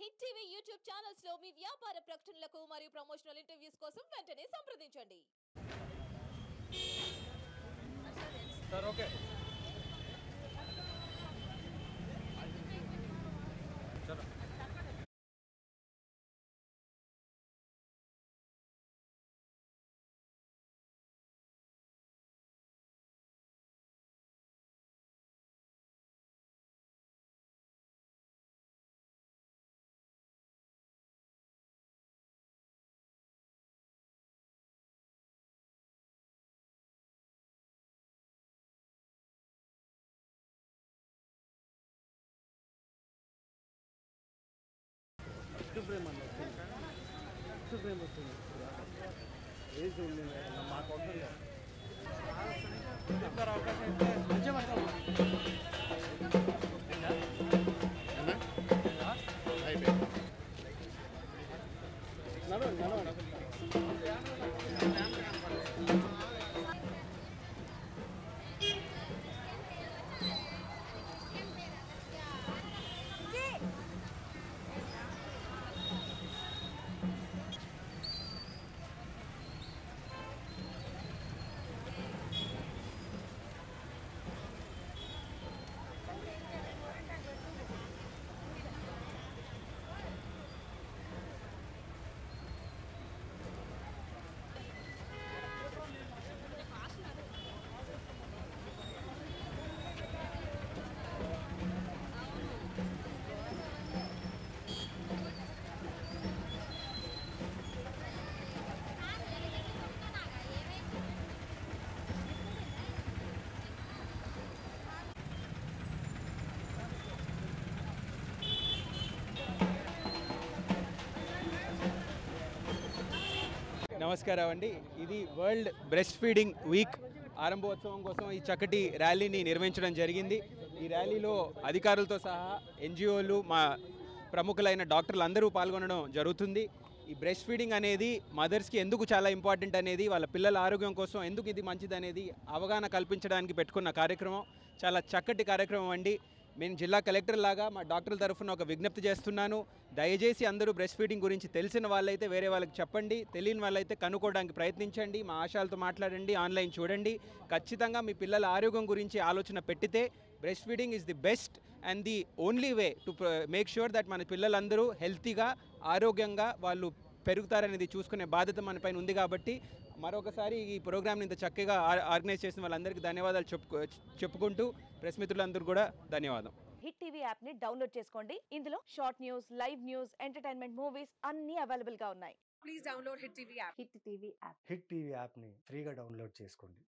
Hit TV YouTube channels లో మీ వ్యాపార ప్రకటనలకు మరియు ప్రమోషనల్ ఇంటర్వ్యూస్ కోసం వెంటనే సంప్రదించండి. సార్ ఓకే చలో ప్రేమ ప్రేమ వస్తుంది ఏజ్ ఉంది మాకు అవకాశం అయితే మంచిగా పడతాము నడవండి నడవండి నమస్కారం అండి. ఇది వరల్డ్ బ్రెస్ట్ ఫీడింగ్ వీక్ ఆరంభోత్సవం కోసం ఈ చక్కటి ర్యాలీని నిర్వహించడం జరిగింది. ఈ ర్యాలీలో అధికారులతో సహా ఎన్జిఓలు, మా ప్రముఖులైన డాక్టర్లు అందరూ పాల్గొనడం జరుగుతుంది. ఈ బ్రెస్ట్ ఫీడింగ్ అనేది మదర్స్కి ఎందుకు చాలా ఇంపార్టెంట్ అనేది, వాళ్ళ పిల్లల ఆరోగ్యం కోసం ఎందుకు ఇది మంచిది అనేది అవగాహన కల్పించడానికి పెట్టుకున్న కార్యక్రమం. చాలా చక్కటి కార్యక్రమం అండి. నేను జిల్లా కలెక్టర్ లాగా మా డాక్టర్ల తరఫున ఒక విజ్ఞప్తి చేస్తున్నాను. దయచేసి అందరూ బ్రెస్ట్ ఫీడింగ్ గురించి తెలిసిన వాళ్ళైతే వేరే వాళ్ళకి చెప్పండి, తెలియని వాళ్ళైతే కనుక్కోవడానికి ప్రయత్నించండి, మా ఆశాలతో మాట్లాడండి, ఆన్లైన్ చూడండి. ఖచ్చితంగా మీ పిల్లల ఆరోగ్యం గురించి ఆలోచన పెట్టితే breast feeding is the best and the only way to make sure that మన పిల్లలందరూ హెల్తీగా ఆరోగ్యంగా వాళ్ళు పెరుగుతారనేది చూసుకునే బాధ్యత మన పైన ఉంది. కాబట్టి మరొకసారి ఈ ప్రోగ్రామ్ని ఇంత చక్కగా ఆర్గనైజ్ చేసిన వాళ్ళందరికీ ధన్యవాదాలు చెప్పుకుంటూ ప్రెస్ మిత్రులందరూ కూడా ధన్యవాదం. హిట్ టీవీ యాప్ ని డౌన్లోడ్ చేసుకోండి. ఇందులో short news, live news, entertainment movies అన్ని అవైలబుల్ గా ఉన్నాయి. Please download Hit TV app. Hit TV app hit TV యాప్ని ఫ్రీగా డౌన్లోడ్ చేసుకోండి.